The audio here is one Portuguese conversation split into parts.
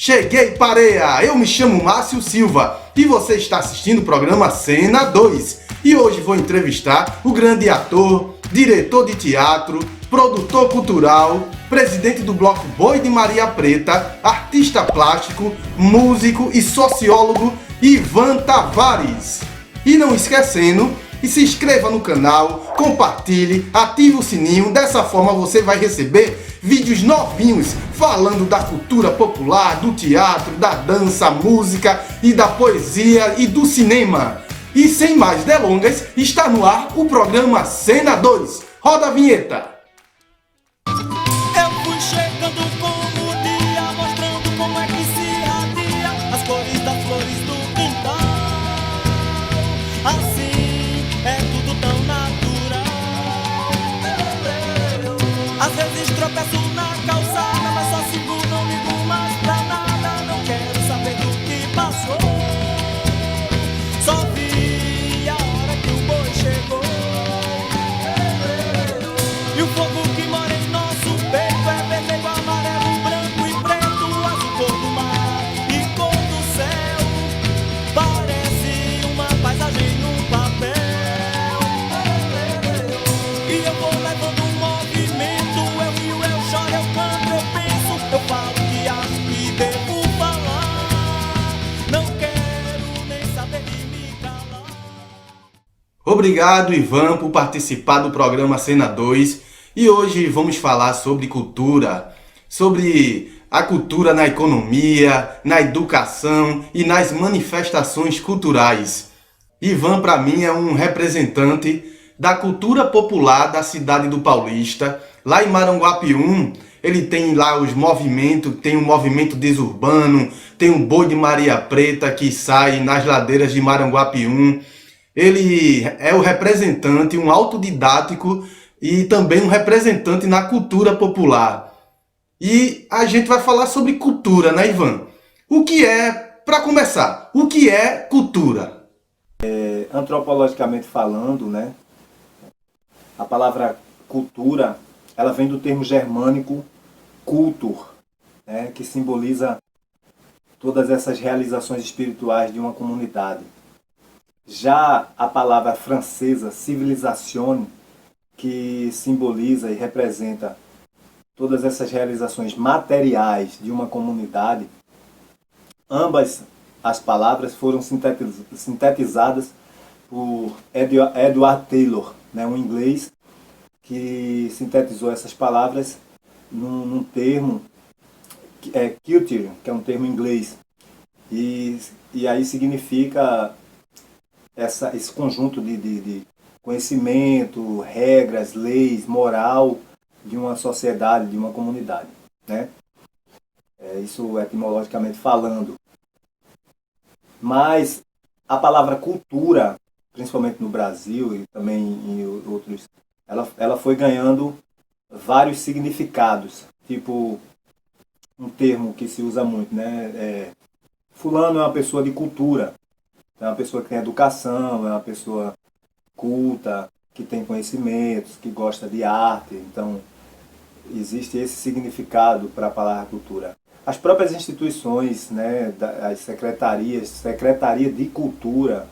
Cheguei, pareia! Eu me chamo Márcio Silva e você está assistindo o programa Cena 2. E hoje vou entrevistar o grande ator, diretor de teatro, produtor cultural, presidente do bloco Boi de Maria Preta, artista plástico, músico e sociólogo Ivan Tavares. E não esquecendo, se inscreva no canal, compartilhe, ative o sininho, dessa forma você vai receber vídeos novinhos falando da cultura popular, do teatro, da dança, música e da poesia e do cinema. E sem mais delongas, está no ar o programa Cena 2. Roda a vinheta! Eu fui chegando como o dia, mostrando como é que se radia as cores das flores do quintal. Assim é tudo tão natural. Às vezes tropeço na calçada, mas só sigo, não ligo mais pra nada. Não quero saber do que passou. Só vi a hora que o boi chegou. E o fogo que mora em nosso peito é vermelho, amarelo, branco e preto, azul, cor do mar e cor do céu. Parece uma paisagem num papel. E eu vou levando um movimento, eu rio, eu choro, eu canto, eu penso, eu falo que acho que devo falar. Não quero nem saber de me calar. Obrigado, Ivan, por participar do programa Cena 2. E hoje vamos falar sobre cultura, sobre a cultura na economia, na educação e nas manifestações culturais. Ivan, para mim, é um representante da cultura popular da cidade do Paulista. Lá em Maranguapium, ele tem lá os movimentos, tem o movimento desurbano, tem o Boi de Maria Preta que sai nas ladeiras de Maranguapium. Ele é o representante, um autodidático e também um representante na cultura popular. E a gente vai falar sobre cultura, né, Ivan? O que é, para começar, o que é cultura? Antropologicamente falando, né, a palavra cultura, ela vem do termo germânico cultur, né, que simboliza todas essas realizações espirituais de uma comunidade. Já a palavra francesa civilisation, que simboliza e representa todas essas realizações materiais de uma comunidade, ambas as palavras foram sintetizadas por Edward Taylor, né, um inglês que sintetizou essas palavras num termo culture, que é um termo inglês, e aí significa esse conjunto de conhecimento, regras, leis, moral de uma sociedade, de uma comunidade, né? Isso etimologicamente falando. Mas a palavra cultura, principalmente no Brasil e também em outros, ela foi ganhando vários significados. Tipo, um termo que se usa muito, né? Fulano é uma pessoa de cultura, é uma pessoa que tem educação, é uma pessoa culta, que tem conhecimentos, que gosta de arte. Então, existe esse significado para a palavra cultura. As próprias instituições, né, as secretarias, Secretaria de Cultura,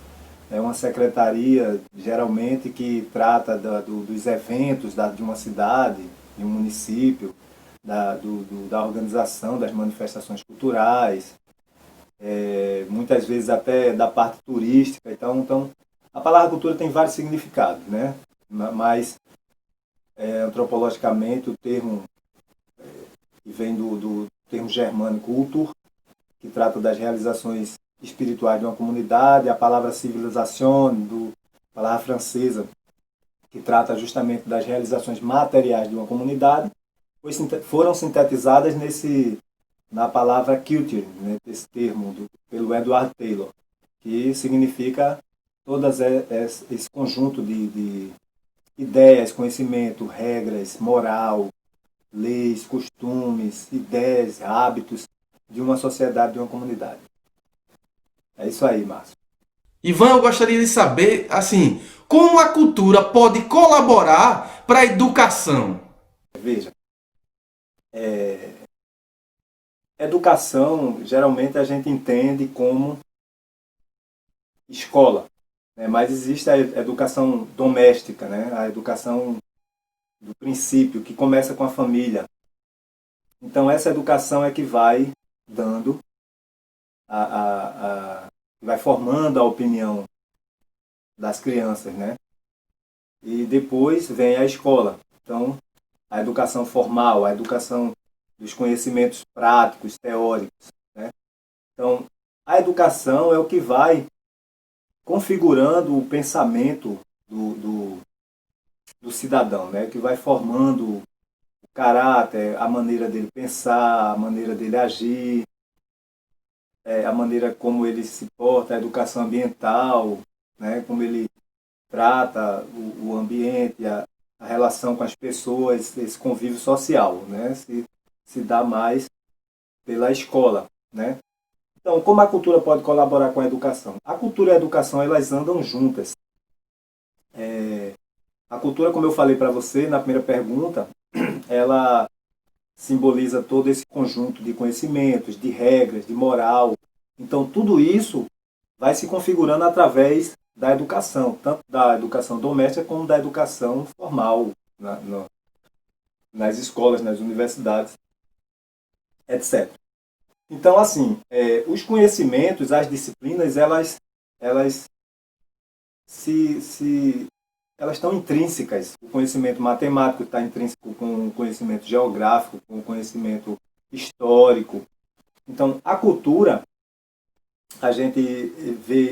é uma secretaria geralmente que trata dos eventos de uma cidade, de um município, da organização das manifestações culturais, muitas vezes até da parte turística. Então, a palavra cultura tem vários significados, né? Mas antropologicamente o termo vem do termo germânico cultur, que trata das realizações espirituais de uma comunidade. A palavra civilisation, palavra francesa, que trata justamente das realizações materiais de uma comunidade, foram sintetizadas na palavra culture, né? Esse termo pelo Edward Taylor, que significa esse conjunto de ideias, conhecimento, regras, moral, leis, costumes, ideias, hábitos de uma sociedade, de uma comunidade. É isso aí, Márcio. Ivan, eu gostaria de saber, assim, como a cultura pode colaborar para a educação? Veja, educação, geralmente a gente entende como escola, né? Mas existe a educação doméstica, né? A educação do princípio, que começa com a família. Então, essa educação é que vai dando, vai formando a opinião das crianças, né? E depois vem a escola. Então, a educação formal, a educação dos conhecimentos práticos, teóricos, né? Então, a educação é o que vai configurando o pensamento do cidadão, né? Que vai formando o caráter, a maneira dele pensar, a maneira dele agir, a maneira como ele se porta, a educação ambiental, né? Como ele trata o ambiente, a relação com as pessoas, esse convívio social, né? Se dá mais pela escola, né? Então, como a cultura pode colaborar com a educação? A cultura e a educação, elas andam juntas. A cultura, como eu falei para você na primeira pergunta, ela simboliza todo esse conjunto de conhecimentos, de regras, de moral. Então, tudo isso vai se configurando através da educação, tanto da educação doméstica como da educação formal, nas escolas, nas universidades, etc. Então, assim, os conhecimentos, as disciplinas, elas elas estão intrínsecas. O conhecimento matemático está intrínseco com o conhecimento geográfico, com o conhecimento histórico. Então, a cultura, a gente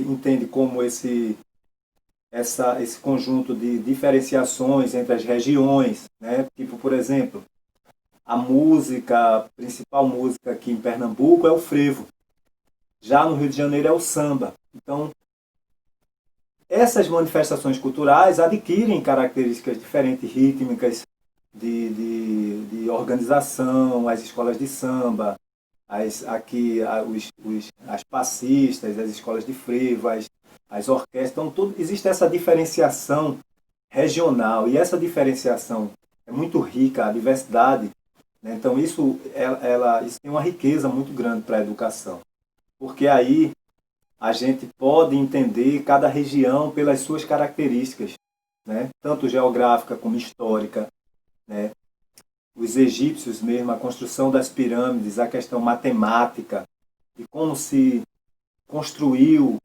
entende como esse conjunto de diferenciações entre as regiões, né? Tipo, por exemplo, a principal música aqui em Pernambuco é o frevo. Já no Rio de Janeiro é o samba. Então, essas manifestações culturais adquirem características diferentes, rítmicas, de organização, as escolas de samba, as passistas, as escolas de frevo, as orquestras. Então, existe essa diferenciação regional, e essa diferenciação é muito rica, a diversidade, né? Então, isso tem uma riqueza muito grande para a educação, porque aí a gente pode entender cada região pelas suas características, né? Tanto geográfica como histórica, né? Os egípcios mesmo, a construção das pirâmides, a questão matemática, e como se construiu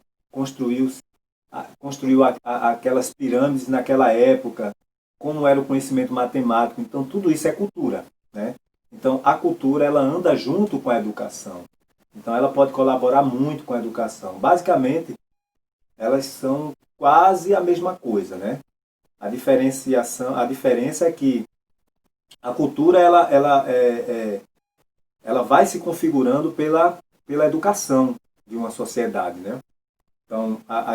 aquelas pirâmides naquela época, como era o conhecimento matemático. Então, tudo isso é cultura, né? Então, a cultura, ela anda junto com a educação. Então, ela pode colaborar muito com a educação. Basicamente, elas são quase a mesma coisa, né? A diferença é que a cultura, ela vai se configurando pela educação de uma sociedade, né? Então, a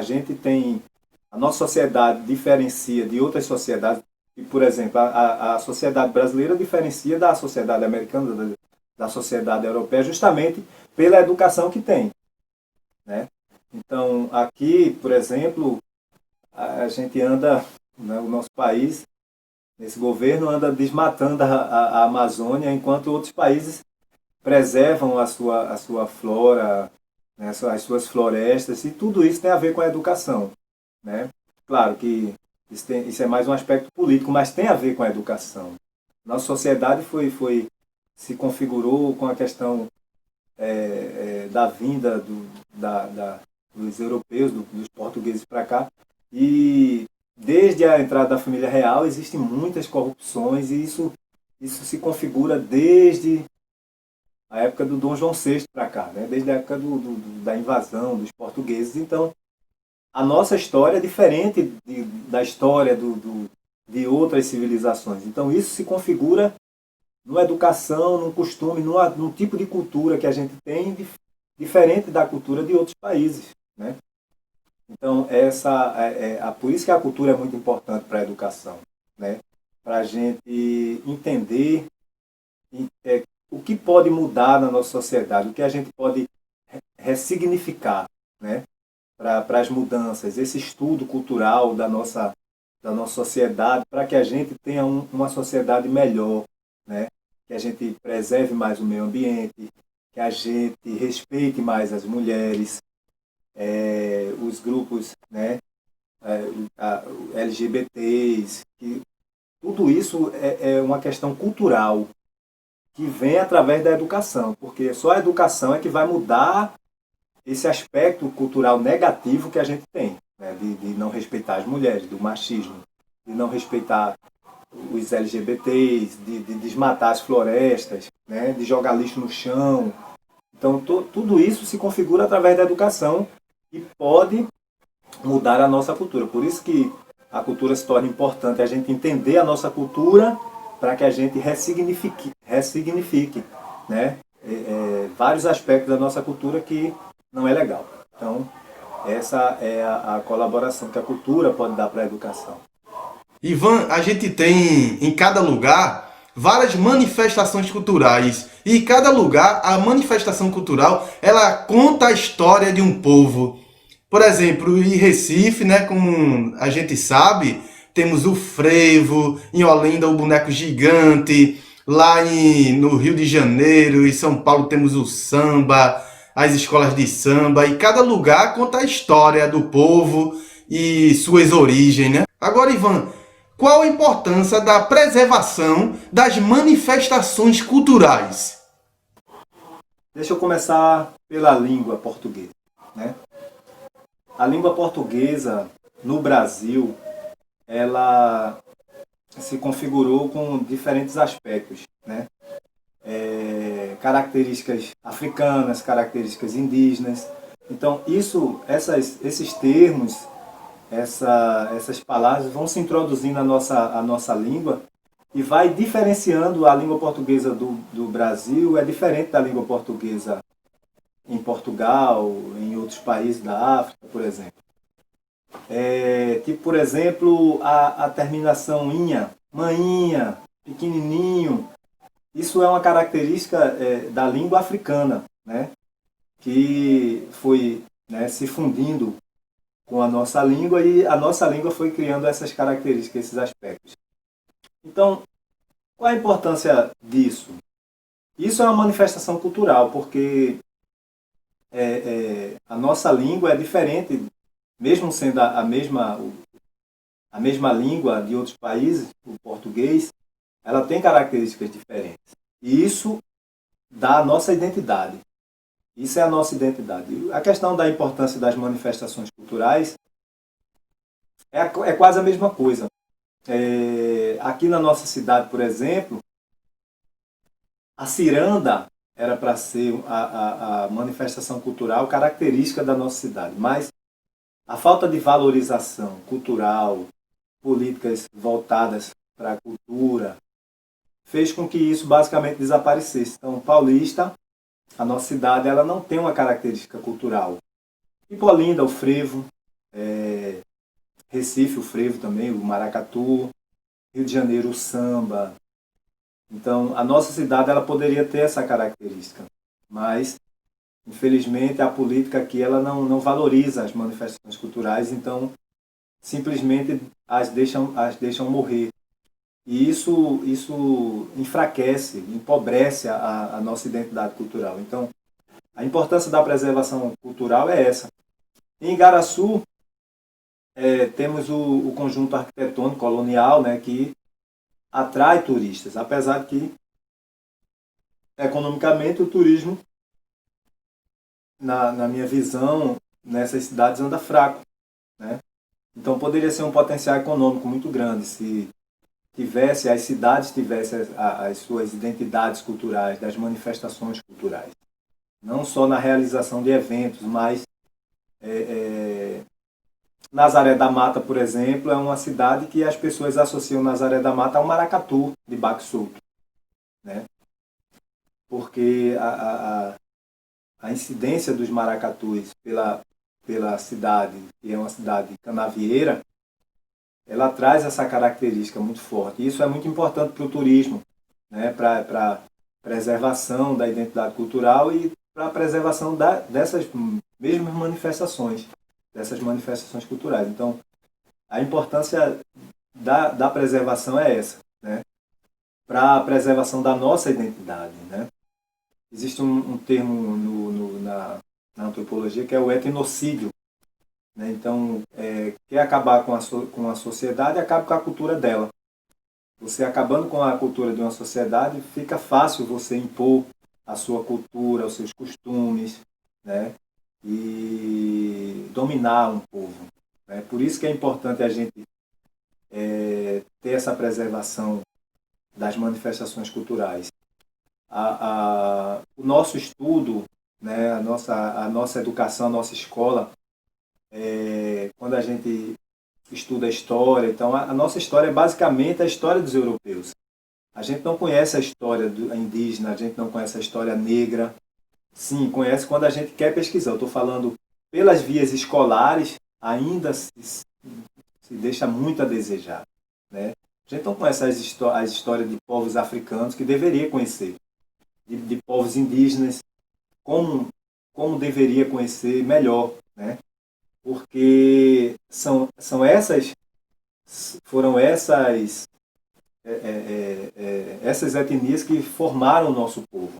nossa sociedade diferencia de outras sociedades. E, por exemplo, a sociedade brasileira diferencia da sociedade americana, da sociedade europeia, justamente pela educação que tem, né? Então, aqui, por exemplo, a gente anda, né, o nosso país, esse governo anda desmatando a Amazônia, enquanto outros países preservam a sua flora, né, as suas florestas, e tudo isso tem a ver com a educação, né? Claro que isso é mais um aspecto político, mas tem a ver com a educação. Nossa sociedade se configurou com a questão da vinda dos europeus, dos portugueses para cá, e desde a entrada da família real existem muitas corrupções, e isso se configura desde a época do Dom João VI para cá, né? Desde a época da invasão dos portugueses. Então, a nossa história é diferente da história de outras civilizações. Então, isso se configura numa educação, num costume, num tipo de cultura que a gente tem, diferente da cultura de outros países, né? Então, por isso que a cultura é muito importante para a educação, né? Para a gente entender o que pode mudar na nossa sociedade, o que a gente pode ressignificar, né? Para as mudanças, esse estudo cultural da nossa sociedade, para que a gente tenha uma sociedade melhor, né? Que a gente preserve mais o meio ambiente, que a gente respeite mais as mulheres, os grupos, né, LGBTs, que tudo isso é uma questão cultural que vem através da educação, porque só a educação é que vai mudar esse aspecto cultural negativo que a gente tem, né, de não respeitar as mulheres, do machismo, de não respeitar os LGBTs, de desmatar as florestas, né, de jogar lixo no chão. Então, tudo isso se configura através da educação e pode mudar a nossa cultura. Por isso que a cultura se torna importante, a gente entender a nossa cultura para que a gente ressignifique, né, vários aspectos da nossa cultura que não é legal. Então, essa é a colaboração que a cultura pode dar para a educação. Ivan, a gente tem em cada lugar várias manifestações culturais e cada lugar, a manifestação cultural, ela conta a história de um povo. Por exemplo, em Recife, né, como a gente sabe, temos o frevo, em Olinda o boneco gigante, no Rio de Janeiro e São Paulo temos o samba, as escolas de samba, e cada lugar conta a história do povo e suas origens, né? Agora, Ivan, qual a importância da preservação das manifestações culturais? Deixa eu começar pela língua portuguesa, né? A língua portuguesa no Brasil, ela se configurou com diferentes aspectos, né? Características africanas, características indígenas. Então, esses termos, essas palavras vão se introduzindo à nossa língua e vai diferenciando a língua portuguesa do Brasil, é diferente da língua portuguesa em Portugal, em outros países da África, por exemplo. Por exemplo, a terminação inha, maninha, pequenininho, isso é uma característica da língua africana, né, que foi, né, se fundindo com a nossa língua e a nossa língua foi criando essas características, esses aspectos. Então, qual a importância disso? Isso é uma manifestação cultural, porque a nossa língua é diferente, mesmo sendo a mesma língua de outros países, o português, ela tem características diferentes. E isso dá a nossa identidade. Isso é a nossa identidade. A questão da importância das manifestações culturais é quase a mesma coisa. Aqui na nossa cidade, por exemplo, a ciranda era para ser a manifestação cultural característica da nossa cidade, mas a falta de valorização cultural, políticas voltadas para a cultura, fez com que isso basicamente desaparecesse. Então, Paulista, a nossa cidade, ela não tem uma característica cultural. Tipo Olinda, o frevo, Recife, o frevo também, o maracatu, Rio de Janeiro, o samba. Então, a nossa cidade ela poderia ter essa característica, mas, infelizmente, a política aqui ela não valoriza as manifestações culturais, então, simplesmente as deixam morrer. E isso enfraquece, empobrece a nossa identidade cultural. Então, a importância da preservação cultural é essa. Em Igaraçu, temos o conjunto arquitetônico colonial, né, que atrai turistas, apesar de que, economicamente, o turismo, na minha visão, nessas cidades anda fraco, né? Então, poderia ser um potencial econômico muito grande se as cidades tivessem as suas identidades culturais, das manifestações culturais. Não só na realização de eventos, mas Nazaré da Mata, por exemplo, é uma cidade que as pessoas associam Nazaré da Mata ao maracatu de baque solto, né? Porque a incidência dos maracatus pela cidade, que é uma cidade canavieira, ela traz essa característica muito forte. E isso é muito importante para o turismo, né? Para a preservação da identidade cultural e para a preservação dessas mesmas manifestações, dessas manifestações culturais. Então, a importância da preservação é essa, né? Para a preservação da nossa identidade, né? existe um termo na antropologia que é o etnocídio, né? Então, quer acabar com a sociedade, acaba com a cultura dela. Você acabando com a cultura de uma sociedade, fica fácil você impor a sua cultura, os seus costumes, né? E dominar um povo, né? Por isso que é importante a gente ter essa preservação das manifestações culturais. O nosso estudo, né? A nossa educação, a nossa escola, quando a gente estuda a história, então a nossa história é basicamente a história dos europeus. A gente não conhece a história indígena, a gente não conhece a história negra. Sim, conhece quando a gente quer pesquisar. Eu estou falando pelas vias escolares, ainda se deixa muito a desejar, né? A gente não conhece as histórias de povos africanos que deveria conhecer, de povos indígenas, como deveria conhecer melhor, né? Porque foram essas etnias que formaram o nosso povo.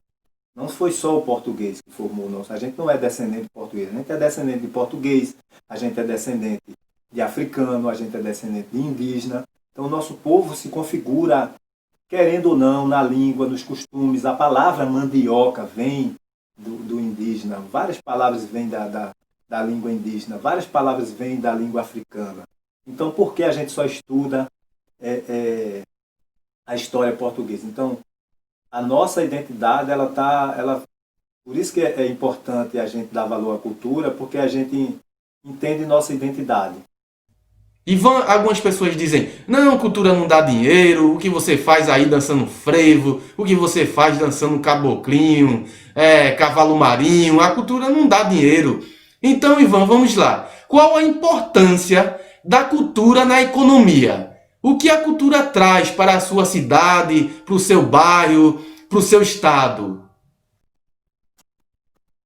Não foi só o português que formou o nosso. A gente não é descendente de português, a gente é descendente de português, a gente é descendente de africano, a gente é descendente de indígena. Então o nosso povo se configura, querendo ou não, na língua, nos costumes. A palavra mandioca vem do indígena, várias palavras vêm da língua indígena, várias palavras vêm da língua africana. Então por que a gente só estuda a história portuguesa? Então, a nossa identidade, por isso que é importante a gente dar valor à cultura, porque a gente entende nossa identidade. Ivan, algumas pessoas dizem, não, cultura não dá dinheiro, o que você faz aí dançando frevo, o que você faz dançando caboclinho, cavalo marinho, a cultura não dá dinheiro. Então, Ivan, vamos lá. Qual a importância da cultura na economia? O que a cultura traz para a sua cidade, para o seu bairro, para o seu estado?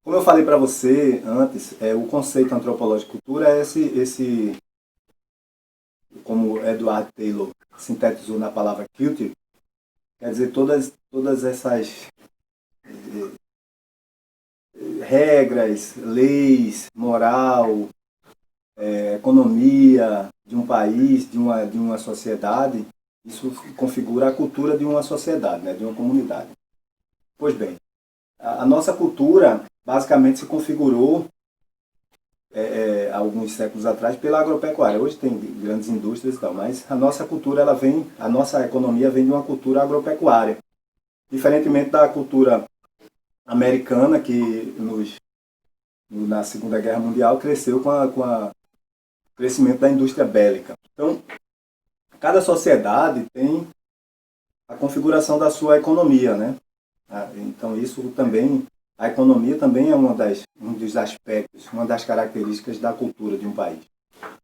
Como eu falei para você antes, o conceito antropológico de cultura é esse, como Edward Taylor sintetizou na palavra culture, quer dizer, todas essas regras, leis, moral, economia de um país, de uma sociedade, isso configura a cultura de uma sociedade, né, de uma comunidade. Pois bem, a nossa cultura basicamente se configurou alguns séculos atrás pela agropecuária. Hoje tem grandes indústrias e tal, mas a nossa cultura, a nossa economia vem de uma cultura agropecuária. Diferentemente da cultura americana, que na Segunda Guerra Mundial cresceu com o crescimento da indústria bélica. Então, cada sociedade tem a configuração da sua economia, né? Então, isso também, a economia também é um dos aspectos, uma das características da cultura de um país.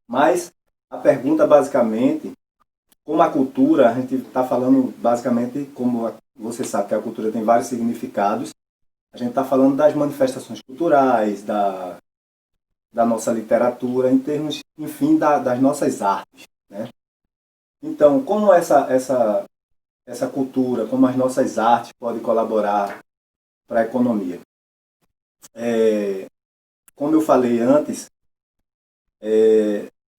Mas a pergunta, basicamente, como a cultura, a gente está falando basicamente, como você sabe que a cultura tem vários significados, a gente está falando das manifestações culturais, da nossa literatura, em termos, enfim, das nossas artes, né? Então, como essa cultura, como as nossas artes podem colaborar para a economia? Como eu falei antes,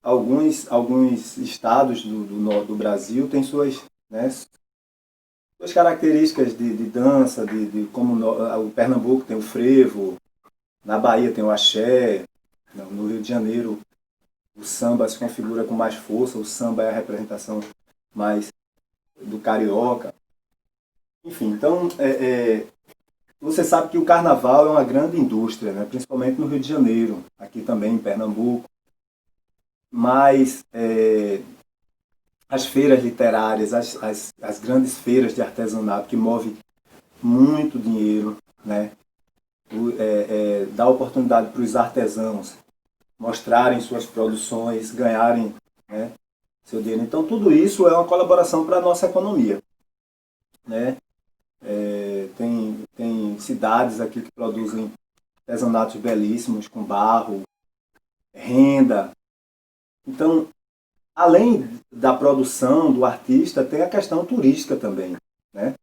alguns estados do Brasil têm suas características de dança, como o Pernambuco tem o frevo, na Bahia tem o axé, no Rio de Janeiro o samba se configura com mais força, o samba é a representação mais do carioca. Enfim, então, você sabe que o carnaval é uma grande indústria, né? Principalmente no Rio de Janeiro, aqui também em Pernambuco. Mas as feiras literárias, as grandes feiras de artesanato que movem muito dinheiro, né? Dá oportunidade para os artesãos mostrarem suas produções, ganharem, né, seu dinheiro. Então, tudo isso é uma colaboração para a nossa economia, né? Tem cidades aqui que produzem artesanatos belíssimos, com barro, renda. Então, além da produção do artista, tem a questão turística também, né?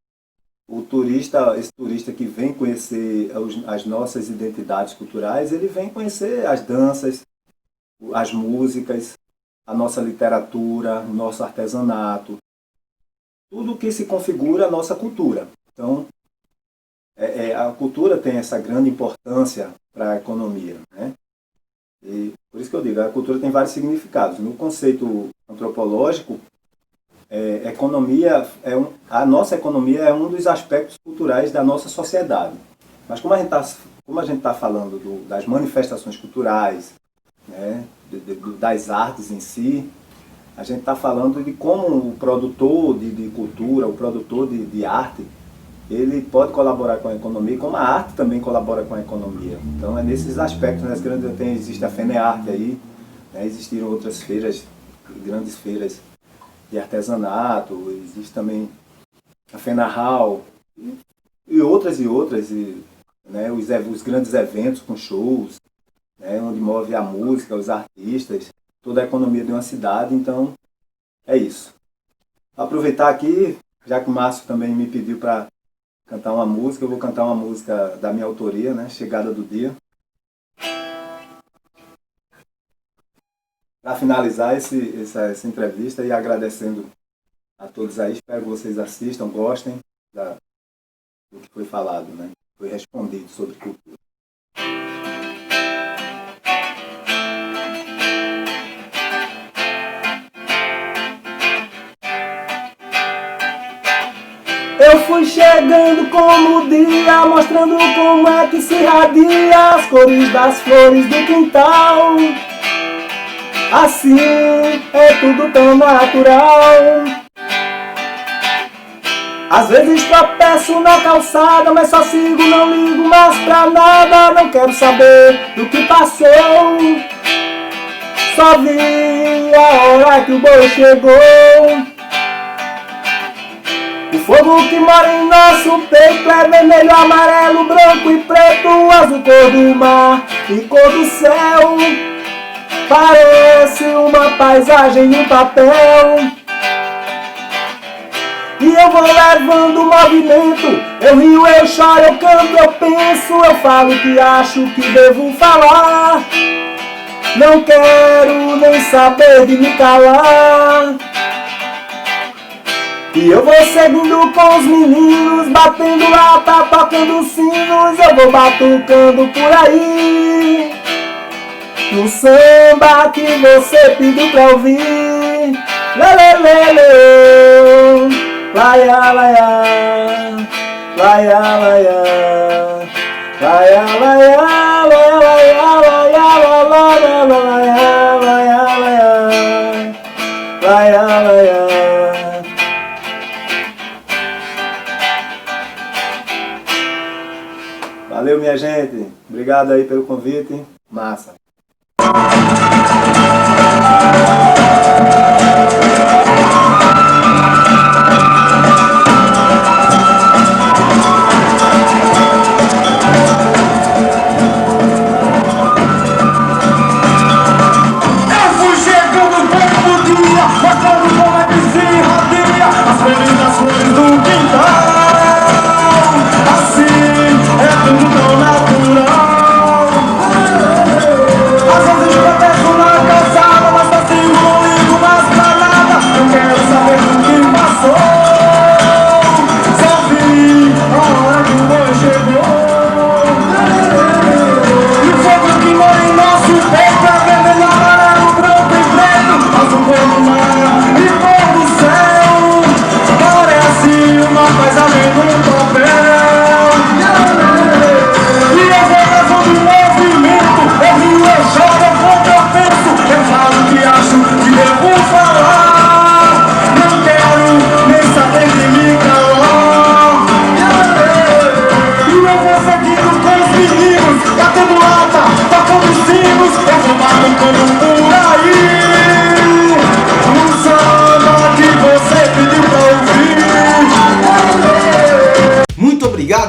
esse turista que vem conhecer as nossas identidades culturais, ele vem conhecer as danças, as músicas, a nossa literatura, o nosso artesanato, tudo que se configura a nossa cultura. Então, a cultura tem essa grande importância para a economia, né? E por isso que eu digo, a cultura tem vários significados. No conceito antropológico, a nossa economia é um dos aspectos culturais da nossa sociedade. Mas como a gente tá falando das manifestações culturais, né, das artes em si, a gente está falando de como o produtor de cultura, o produtor de arte, ele pode colaborar com a economia, e como a arte também colabora com a economia. Então é nesses aspectos, né, existe a FENEARTE aí, né, existiram outras feiras, grandes feiras de artesanato, existe também a FENARRAL e outras, né, os grandes eventos com shows, né, onde move a música, os artistas, toda a economia de uma cidade. Então é isso. Vou aproveitar aqui, já que o Márcio também me pediu para cantar uma música, eu vou cantar uma música da minha autoria, né, Chegada do Dia. Para finalizar essa entrevista e agradecendo a todos aí, espero que vocês assistam, gostem do que foi falado, né? Foi respondido sobre cultura. Eu fui chegando como o dia, mostrando como é que se irradia as cores das flores do quintal. Assim é tudo tão natural. Às vezes tropeço na calçada, mas só sigo, não ligo mais pra nada. Não quero saber do que passou, só vi a hora que o boi chegou. O fogo que mora em nosso peito é vermelho, amarelo, branco e preto, azul cor do mar e cor do céu. Parece uma paisagem no papel. E eu vou levando o movimento. Eu rio, eu choro, eu canto, eu penso, eu falo o que acho que devo falar. Não quero nem saber de me calar. E eu vou seguindo com os meninos, batendo lata, tocando sinos. Eu vou batucando por aí, no samba que você pediu pra ouvir. Lelelele, laia, laia, laia, laia, laia, laia, laia, laia, laia. Valeu, minha gente. Obrigado aí pelo convite. Massa.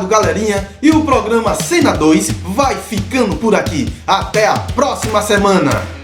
Galerinha, e o programa Cena 2 vai ficando por aqui. Até a próxima semana!